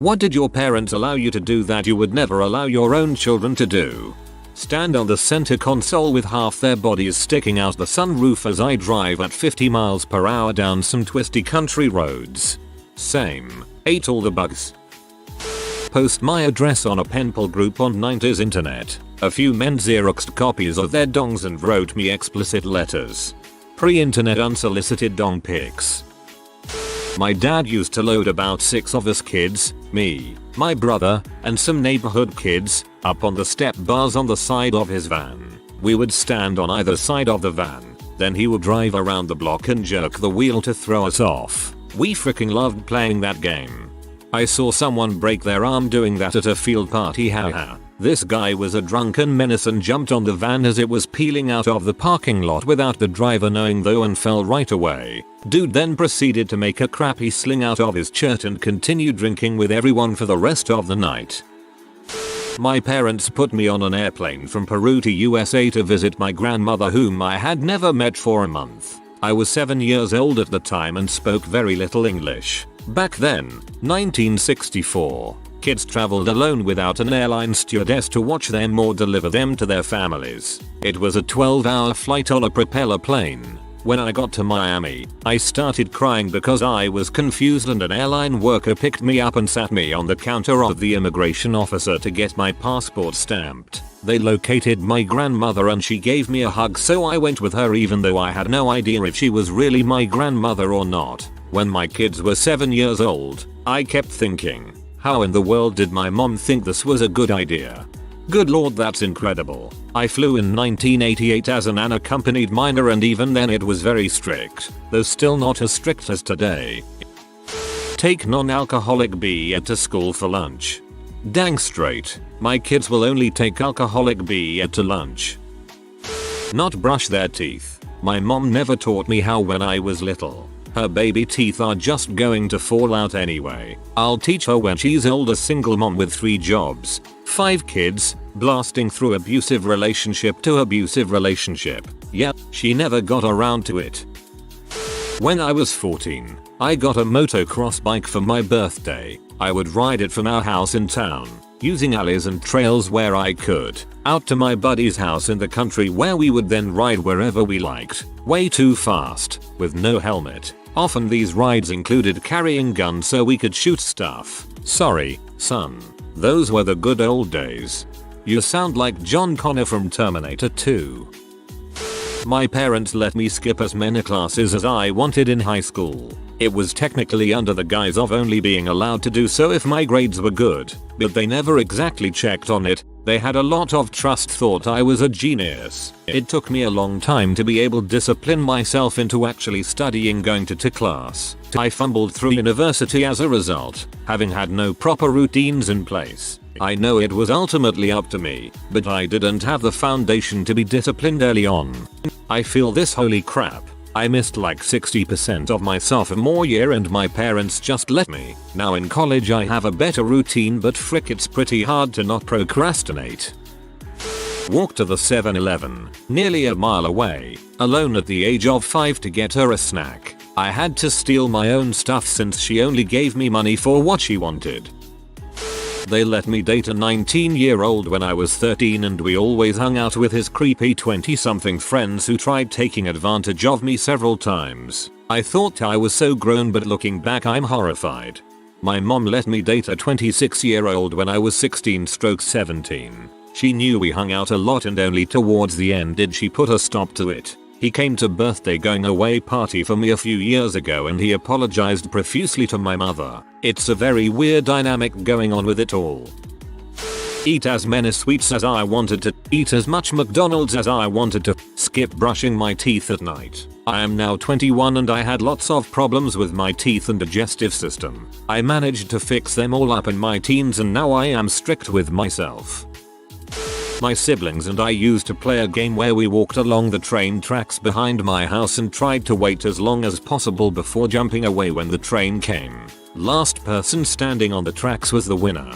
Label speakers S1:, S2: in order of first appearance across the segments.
S1: What did your parents allow you to do that you would never allow your own children to do? Stand on the center console with half their bodies sticking out the sunroof as I drive at 50 miles per hour down some twisty country roads. Same. Ate all the bugs. Post my address on a penpal group on 90s internet. A few men xeroxed copies of their dongs and wrote me explicit letters. Pre-internet unsolicited dong pics. My dad used to load about 6 of us kids, me, my brother, and some neighborhood kids, up on the step bars on the side of his van. We would stand on either side of the van, then he would drive around the block and jerk the wheel to throw us off. We freaking loved playing that game. I saw someone break their arm doing that at a field party, haha. This guy was a drunken menace and jumped on the van as it was peeling out of the parking lot without the driver knowing though and fell right away. Dude then proceeded to make a crappy sling out of his shirt and continue drinking with everyone for the rest of the night. My parents put me on an airplane from Peru to USA to visit my grandmother whom I had never met for a month. I was 7 years old at the time and spoke very little English. Back then, 1964. Kids traveled alone without an airline stewardess to watch them or deliver them to their families. It was a 12-hour flight on a propeller plane. When I got to Miami, I started crying because I was confused and an airline worker picked me up and sat me on the counter of the immigration officer to get my passport stamped. They located my grandmother and she gave me a hug, so I went with her even though I had no idea if she was really my grandmother or not. When my kids were 7 years old, I kept thinking, how in the world did my mom think this was a good idea? Good lord, that's incredible. I flew in 1988 as an unaccompanied minor and even then it was very strict, though still not as strict as today. Take non-alcoholic beer to school for lunch. Dang straight, my kids will only take alcoholic beer to lunch. Not brush their teeth. My mom never taught me how when I was little. Her baby teeth are just going to fall out anyway. I'll teach her when she's old. A single mom with 3 jobs, 5 kids, blasting through abusive relationship to abusive relationship. Yep, she never got around to it. When I was 14, I got a motocross bike for my birthday. I would ride it from our house in town, using alleys and trails where I could, out to my buddy's house in the country where we would then ride wherever we liked, way too fast, with no helmet. Often these rides included carrying guns so we could shoot stuff. Sorry, son. Those were the good old days. You sound like John Connor from Terminator 2. My parents let me skip as many classes as I wanted in high school. It was technically under the guise of only being allowed to do so if my grades were good, but they never exactly checked on it. They had a lot of trust, thought I was a genius. It took me a long time to be able to discipline myself into actually studying, going to class. I fumbled through university as a result, having had no proper routines in place. I know it was ultimately up to me, but I didn't have the foundation to be disciplined early on. I feel this, holy crap. I missed like 60% of my sophomore year and my parents just let me. Now in college I have a better routine, but frick, it's pretty hard to not procrastinate. Walk to the 7-Eleven, nearly a mile away, alone at the age of 5 to get her a snack. I had to steal my own stuff since she only gave me money for what she wanted. They let me date a 19-year-old when I was 13 and we always hung out with his creepy 20-something friends who tried taking advantage of me several times. I thought I was so grown, but looking back I'm horrified. My mom let me date a 26-year-old when I was 16/17. She knew we hung out a lot and only towards the end did she put a stop to it. He came to birthday going away party for me a few years ago and he apologized profusely to my mother. It's a very weird dynamic going on with it all. Eat as many sweets as I wanted to, eat as much McDonald's as I wanted to, skip brushing my teeth at night. I am now 21 and I had lots of problems with my teeth and digestive system. I managed to fix them all up in my teens and now I am strict with myself. My siblings and I used to play a game where we walked along the train tracks behind my house and tried to wait as long as possible before jumping away when the train came. Last person standing on the tracks was the winner.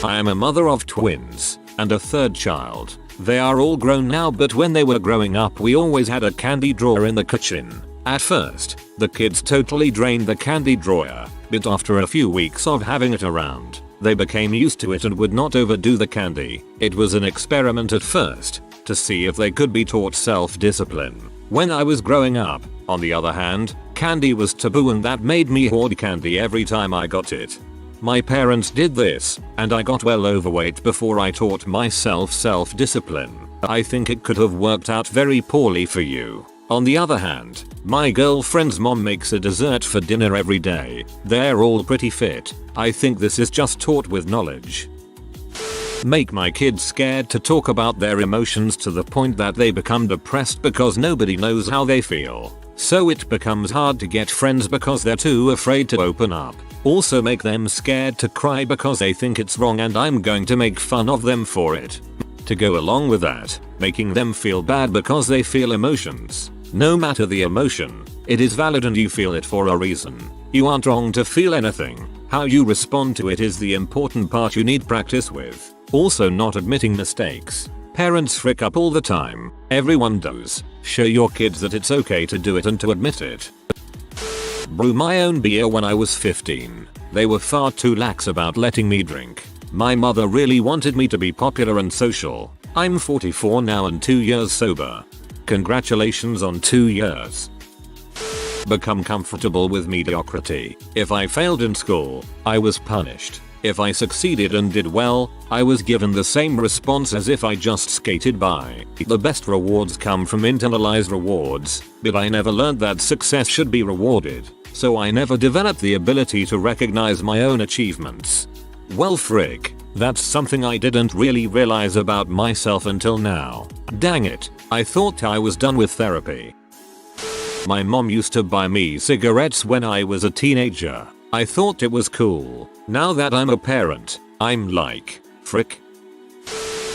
S1: I am a mother of twins and a 3rd child. They are all grown now, but when they were growing up we always had a candy drawer in the kitchen. At first, the kids totally drained the candy drawer, but after a few weeks of having it around, they became used to it and would not overdo the candy. It was an experiment at first, to see if they could be taught self-discipline. When I was growing up, on the other hand, candy was taboo and that made me hoard candy every time I got it. My parents did this, and I got well overweight before I taught myself self-discipline. I think it could have worked out very poorly for you. On the other hand, my girlfriend's mom makes a dessert for dinner every day. They're all pretty fit. I think this is just taught with knowledge. Make my kids scared to talk about their emotions to the point that they become depressed because nobody knows how they feel. So it becomes hard to get friends because they're too afraid to open up. Also make them scared to cry because they think it's wrong and I'm going to make fun of them for it. To go along with that, making them feel bad because they feel emotions. No matter the emotion, it is valid and you feel it for a reason. You aren't wrong to feel anything. How you respond to it is the important part you need practice with. Also not admitting mistakes. Parents frick up all the time. Everyone does. Show your kids that it's okay to do it and to admit it. Brew my own beer when I was 15. They were far too lax about letting me drink. My mother really wanted me to be popular and social. I'm 44 now and 2 years sober. Congratulations on 2 years. Become comfortable with mediocrity. If I failed in school, I was punished. If I succeeded and did well, I was given the same response as if I just skated by. The best rewards come from internalized rewards, but I never learned that success should be rewarded, so I never developed the ability to recognize my own achievements. Well frick, that's something I didn't really realize about myself until now. Dang it, I thought I was done with therapy. My mom used to buy me cigarettes when I was a teenager. I thought it was cool. Now that I'm a parent, I'm like, frick.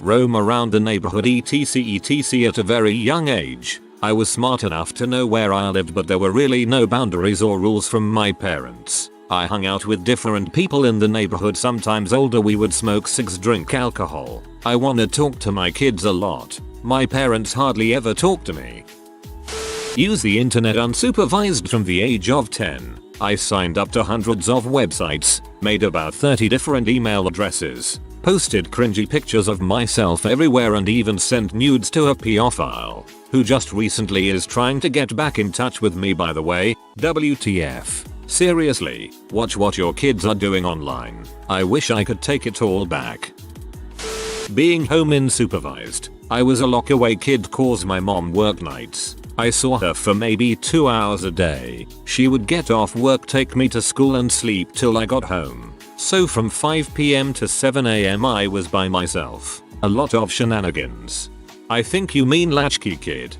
S1: Roam around the neighborhood etc at a very young age. I was smart enough to know where I lived but there were really no boundaries or rules from my parents. I hung out with different people in the neighborhood, sometimes older. We would smoke cigs, drink alcohol. I wanna talk to my kids a lot. My parents hardly ever talk to me. Use the internet unsupervised from the age of 10. I signed up to hundreds of websites, made about 30 different email addresses, posted cringy pictures of myself everywhere and even sent nudes to a pedophile, who just recently is trying to get back in touch with me, by the way. WTF. Seriously, watch what your kids are doing online. I wish I could take it all back. Being home unsupervised. I was a lockaway kid cause my mom worked nights. I saw her for maybe 2 hours a day. She would get off work, take me to school and sleep till I got home. So from 5 PM to 7 AM I was by myself. A lot of shenanigans. I think you mean Latchkey Kid.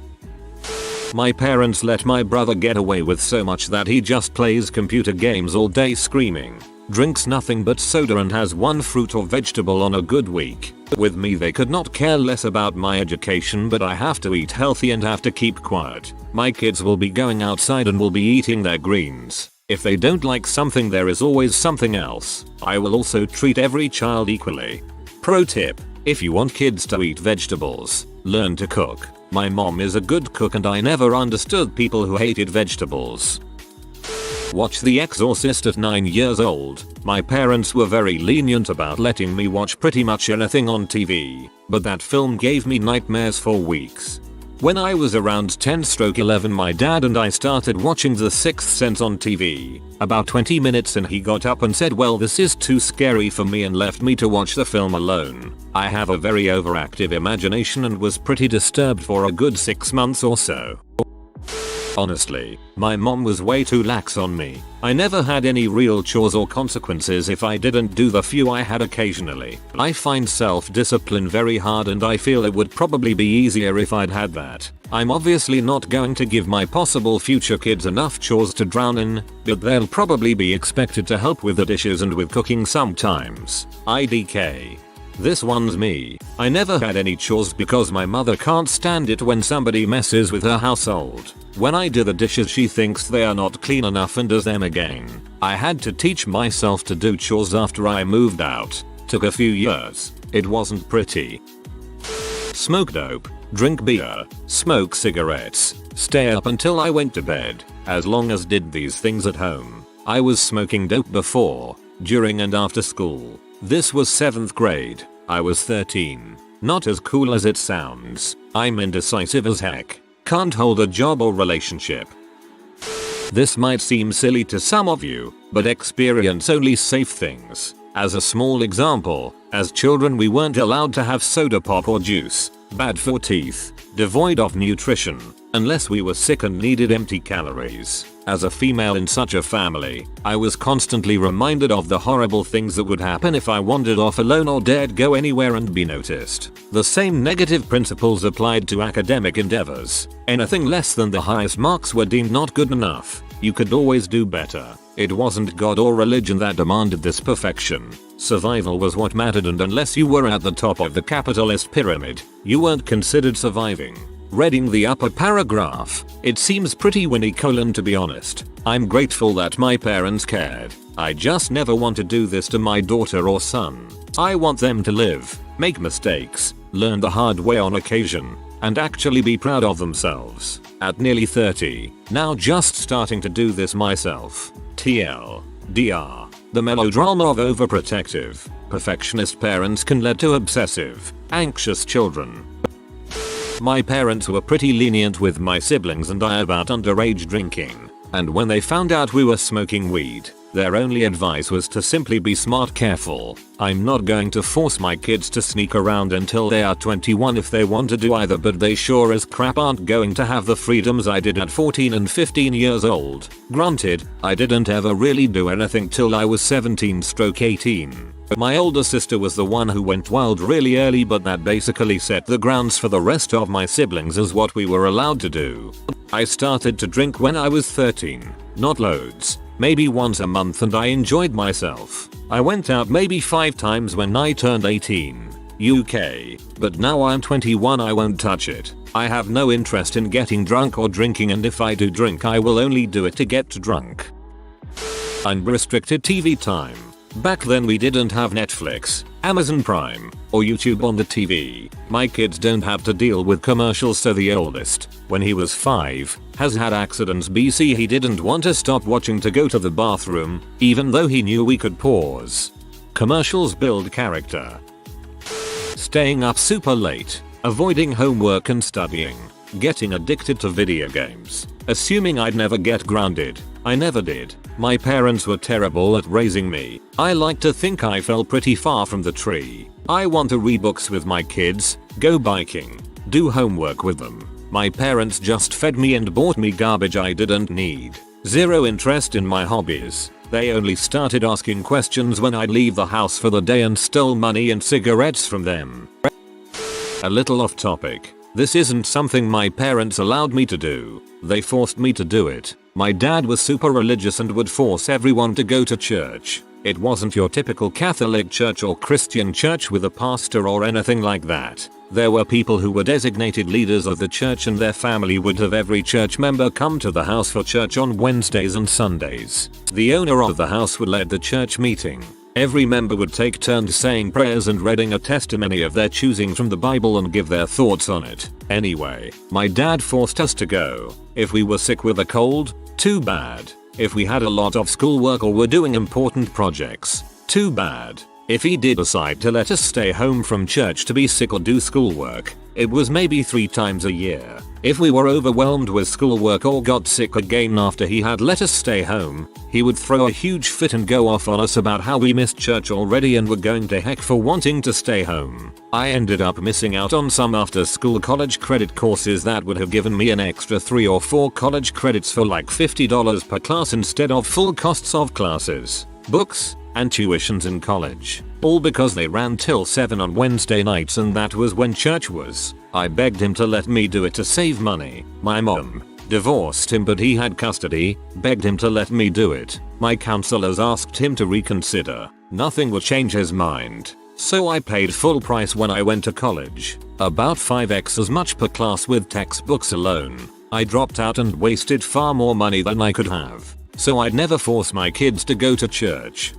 S1: My parents let my brother get away with so much that he just plays computer games all day screaming, drinks nothing but soda and has one fruit or vegetable on a good week. With me they could not care less about my education, but I have to eat healthy and have to keep quiet. My kids will be going outside and will be eating their greens. If they don't like something there is always something else. I will also treat every child equally. Pro tip: if you want kids to eat vegetables, learn to cook. My mom is a good cook and I never understood people who hated vegetables. Watch The Exorcist at 9 years old. My parents were very lenient about letting me watch pretty much anything on TV, but that film gave me nightmares for weeks. When I was around 10-11 my dad and I started watching The Sixth Sense on TV. About 20 minutes in he got up and said, well, this is too scary for me, and left me to watch the film alone. I have a very overactive imagination and was pretty disturbed for a good 6 months or so. Honestly, my mom was way too lax on me. I never had any real chores or consequences if I didn't do the few I had occasionally. I find self-discipline very hard and I feel it would probably be easier if I'd had that. I'm obviously not going to give my possible future kids enough chores to drown in, but they'll probably be expected to help with the dishes and with cooking sometimes. IDK. This one's me. I never had any chores because my mother can't stand it when somebody messes with her household. When I do the dishes she thinks they are not clean enough and does them again. I had to teach myself to do chores after I moved out. Took a few years. It wasn't pretty. Smoke dope, drink beer, smoke cigarettes, stay up until I went to bed. As long as did these things at home, I was smoking dope before, during and after school. This was 7th grade. I was 13. Not as cool as it sounds. I'm indecisive as heck. Can't hold a job or relationship. This might seem silly to some of you, but experience only safe things. As a small example, as children we weren't allowed to have soda pop or juice. Bad for teeth. Devoid of nutrition. Unless we were sick and needed empty calories. As a female in such a family, I was constantly reminded of the horrible things that would happen if I wandered off alone or dared go anywhere and be noticed. The same negative principles applied to academic endeavors. Anything less than the highest marks were deemed not good enough. You could always do better. It wasn't God or religion that demanded this perfection. Survival was what mattered, and unless you were at the top of the capitalist pyramid, you weren't considered surviving. Reading the upper paragraph, it seems pretty Winnie to be honest. I'm grateful that my parents cared. I just never want to do this to my daughter or son. I want them to live, make mistakes, learn the hard way on occasion, and actually be proud of themselves. At nearly 30, now just starting to do this myself. TLDR. The melodrama of overprotective, perfectionist parents can lead to obsessive, anxious children. My parents were pretty lenient with my siblings and I about underage drinking, and when they found out we were smoking weed, their only advice was to simply be smart careful. I'm not going to force my kids to sneak around until they are 21 if they want to do either, but they sure as crap aren't going to have the freedoms I did at 14 and 15 years old. Granted, I didn't ever really do anything till I was 17/18. My older sister was the one who went wild really early, but that basically set the grounds for the rest of my siblings as what we were allowed to do. I started to drink when I was 13. Not loads. Maybe once a month, and I enjoyed myself. I went out maybe 5 times when I turned 18. UK. But now I'm 21, I won't touch it. I have no interest in getting drunk or drinking, and if I do drink I will only do it to get drunk. Unrestricted TV time. Back then we didn't have Netflix, Amazon Prime, or YouTube on the TV. My kids don't have to deal with commercials, so the oldest, when he was 5, has had accidents. BC he didn't want to stop watching to go to the bathroom, even though he knew we could pause. Commercials build character. Staying up super late, avoiding homework and studying, getting addicted to video games, assuming I'd never get grounded. I never did. My parents were terrible at raising me. I like to think I fell pretty far from the tree. I want to read books with my kids, go biking, do homework with them. My parents just fed me and bought me garbage I didn't need. Zero interest in my hobbies. They only started asking questions when I'd leave the house for the day and stole money and cigarettes from them. A little off topic. This isn't something my parents allowed me to do. They forced me to do it. My dad was super religious and would force everyone to go to church. It wasn't your typical Catholic church or Christian church with a pastor or anything like that. There were people who were designated leaders of the church, and their family would have every church member come to the house for church on Wednesdays and Sundays. The owner of the house would lead the church meeting. Every member would take turns saying prayers and reading a testimony of their choosing from the Bible and give their thoughts on it. Anyway, my dad forced us to go. If we were sick with a cold, too bad. If we had a lot of schoolwork or were doing important projects, too bad. If he did decide to let us stay home from church to be sick or do schoolwork, it was maybe 3 times a year. If we were overwhelmed with schoolwork or got sick again after he had let us stay home, he would throw a huge fit and go off on us about how we missed church already and were going to heck for wanting to stay home. I ended up missing out on some after school college credit courses that would have given me an extra 3 or 4 college credits for like $50 per class instead of full costs of classes, books, and tuitions in college. All because they ran till 7 on Wednesday nights, and that was when church was. I begged him to let me do it to save money. My mom divorced him, but he had custody. Begged him to let me do it. My counselors asked him to reconsider. Nothing would change his mind. So I paid full price when I went to college. About 5x as much per class with textbooks alone. I dropped out and wasted far more money than I could have. So I'd never force my kids to go to church.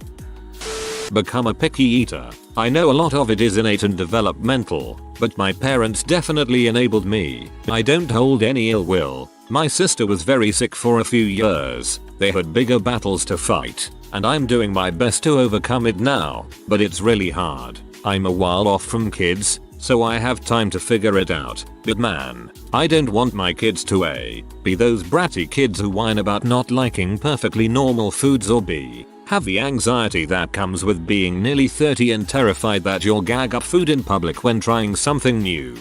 S1: Become a picky eater. I know a lot of it is innate and developmental, but my parents definitely enabled me. I don't hold any ill will. My sister was very sick for a few years. They had bigger battles to fight, and I'm doing my best to overcome it now, but it's really hard. I'm a while off from kids, so I have time to figure it out, but man, I don't want my kids to A, be those bratty kids who whine about not liking perfectly normal foods, or B, have the anxiety that comes with being nearly 30 and terrified that you'll gag up food in public when trying something new.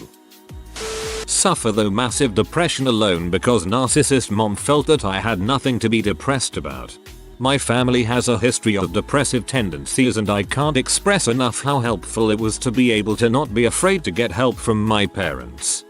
S1: Suffer the massive depression alone because narcissist mom felt that I had nothing to be depressed about. My family has a history of depressive tendencies and I can't express enough how helpful it was to be able to not be afraid to get help from my parents.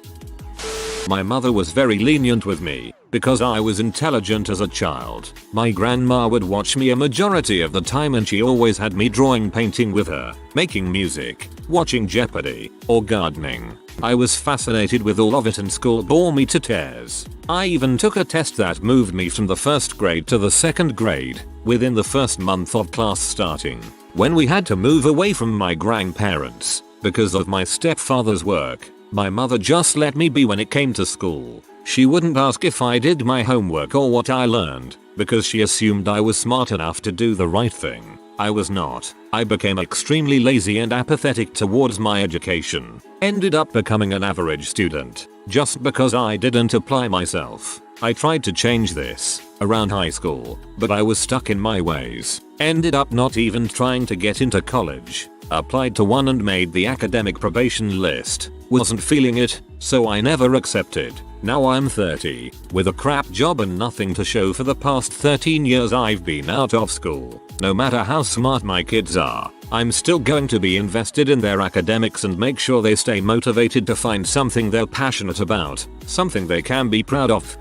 S1: My mother was very lenient with me because I was intelligent as a child. My grandma would watch me a majority of the time and she always had me drawing, painting with her, making music, watching Jeopardy, or gardening. I was fascinated with all of it and school bore me to tears. I even took a test that moved me from the first grade to the second grade within the first month of class starting. When we had to move away from my grandparents because of my stepfather's work, my mother just let me be when it came to school. She wouldn't ask if I did my homework or what I learned because she assumed I was smart enough to do the right thing. I was not. I became extremely lazy and apathetic towards my education. Ended up becoming an average student just because I didn't apply myself. I tried to change this around high school, but I was stuck in my ways. Ended up not even trying to get into college. Applied to one and made the academic probation list. Wasn't feeling it, so I never accepted. Now I'm 30, with a crap job and nothing to show for the past 13 years I've been out of school. No matter how smart my kids are, I'm still going to be invested in their academics and make sure they stay motivated to find something they're passionate about, something they can be proud of.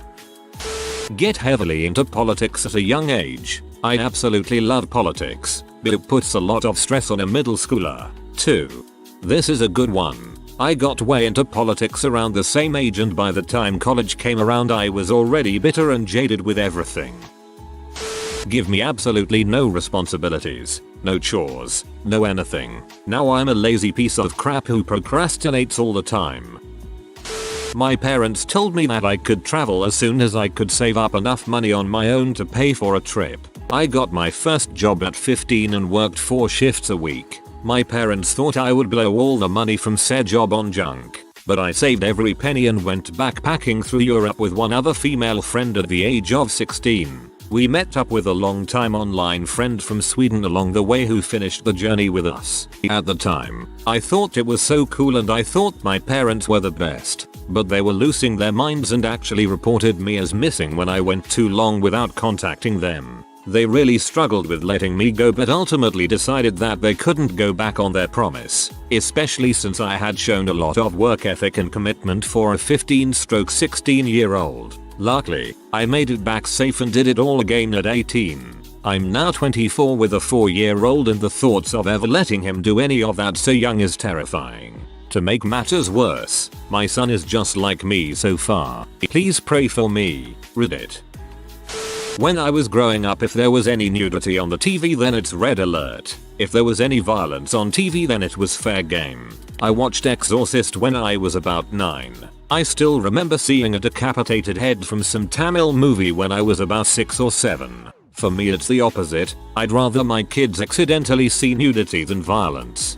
S1: Get heavily into politics at a young age. I absolutely love politics, but it puts a lot of stress on a middle schooler, too. This is a good one. I got way into politics around the same age and by the time college came around I was already bitter and jaded with everything. Give me absolutely no responsibilities, no chores, no anything. Now I'm a lazy piece of crap who procrastinates all the time. My parents told me that I could travel as soon as I could save up enough money on my own to pay for a trip. I got my first job at 15 and worked 4 shifts a week. My parents thought I would blow all the money from said job on junk, but I saved every penny and went backpacking through Europe with one other female friend at the age of 16. We met up with a long-time online friend from Sweden along the way who finished the journey with us. At the time, I thought it was so cool and I thought my parents were the best, but they were losing their minds and actually reported me as missing when I went too long without contacting them. They really struggled with letting me go but ultimately decided that they couldn't go back on their promise, especially since I had shown a lot of work ethic and commitment for a 15-16-year-old. Luckily, I made it back safe and did it all again at 18. I'm now 24 with a 4-year-old and the thoughts of ever letting him do any of that so young is terrifying. To make matters worse, my son is just like me so far. Please pray for me. Reddit. When I was growing up, if there was any nudity on the TV then it's red alert. If there was any violence on TV then it was fair game. I watched Exorcist when I was about 9. I still remember seeing a decapitated head from some Tamil movie when I was about 6 or 7. For me it's the opposite. I'd rather my kids accidentally see nudity than violence.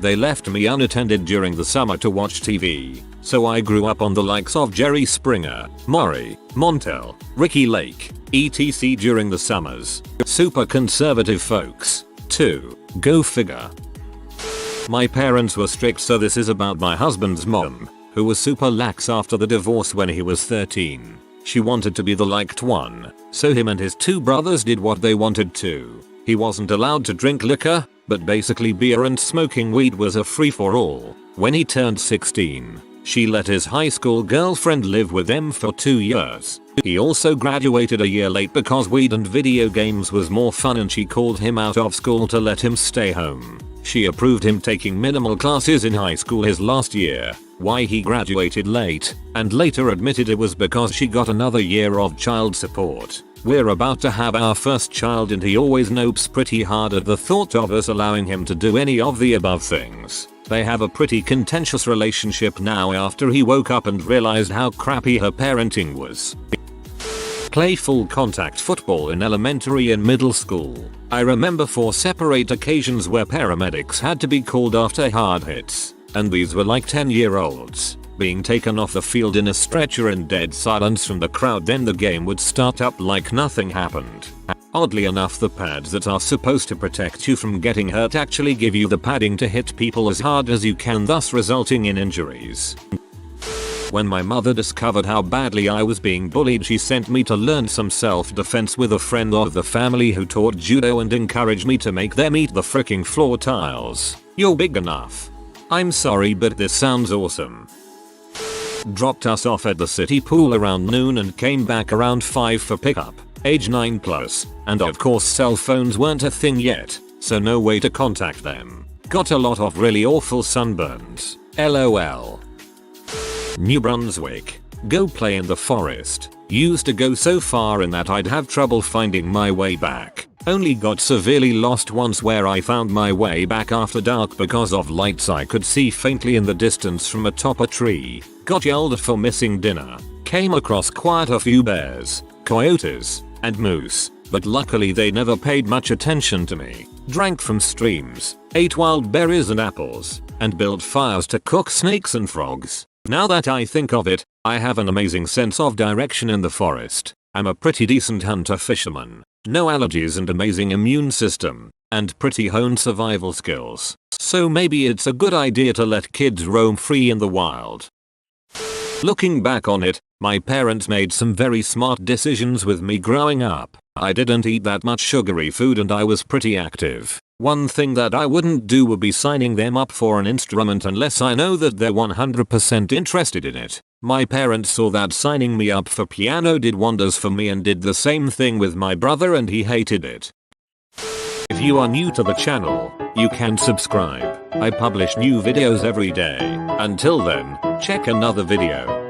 S1: They left me unattended during the summer to watch TV, so I grew up on the likes of Jerry Springer, Maury, Montel, Ricky Lake, etc. during the summers. Super conservative folks, too. Go figure. My parents were strict, so this is about my husband's mom, who was super lax after the divorce when he was 13. She wanted to be the liked one, so him and his 2 brothers did what they wanted to. He wasn't allowed to drink liquor, but basically beer and smoking weed was a free-for-all. When he turned 16, she let his high school girlfriend live with them for 2 years. He also graduated a year late because weed and video games was more fun and she called him out of school to let him stay home. She approved him taking minimal classes in high school his last year, why he graduated late, and later admitted it was because she got another year of child support. We're about to have our first child and he always nopes pretty hard at the thought of us allowing him to do any of the above things. They have a pretty contentious relationship now after he woke up and realized how crappy her parenting was. Playful contact football in elementary and middle school. I remember 4 separate occasions where paramedics had to be called after hard hits, and these were like 10-year-olds being taken off the field in a stretcher in dead silence from the crowd. Then the game would start up like nothing happened. Oddly enough, the pads that are supposed to protect you from getting hurt actually give you the padding to hit people as hard as you can, thus resulting in injuries. When my mother discovered how badly I was being bullied, she sent me to learn some self-defense with a friend of the family who taught judo and encouraged me to make them eat the fricking floor tiles. You're big enough. I'm sorry, but this sounds awesome. Dropped us off at the city pool around noon and came back around 5 for pickup. Age 9+, and of course cell phones weren't a thing yet, so no way to contact them. Got a lot of really awful sunburns. LOL. New Brunswick. Go play in the forest. Used to go so far in that I'd have trouble finding my way back. Only got severely lost once where I found my way back after dark because of lights I could see faintly in the distance from atop a tree. Got yelled at for missing dinner. Came across quite a few bears, coyotes, and moose, but luckily they never paid much attention to me. Drank from streams, ate wild berries and apples, and built fires to cook snakes and frogs. Now that I think of it, I have an amazing sense of direction in the forest. I'm a pretty decent hunter-fisherman, no allergies and amazing immune system, and pretty honed survival skills. So maybe it's a good idea to let kids roam free in the wild. Looking back on it, my parents made some very smart decisions with me growing up. I didn't eat that much sugary food and I was pretty active. One thing that I wouldn't do would be signing them up for an instrument unless I know that they're 100% interested in it. My parents saw that signing me up for piano did wonders for me and did the same thing with my brother, and he hated it. If you are new to the channel, you can subscribe. I publish new videos every day. Until then, check another video.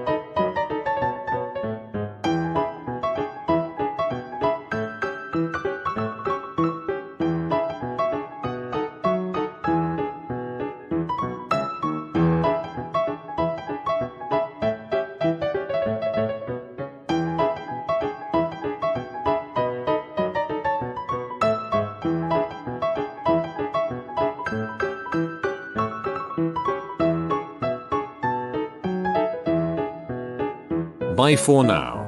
S1: Bye for now.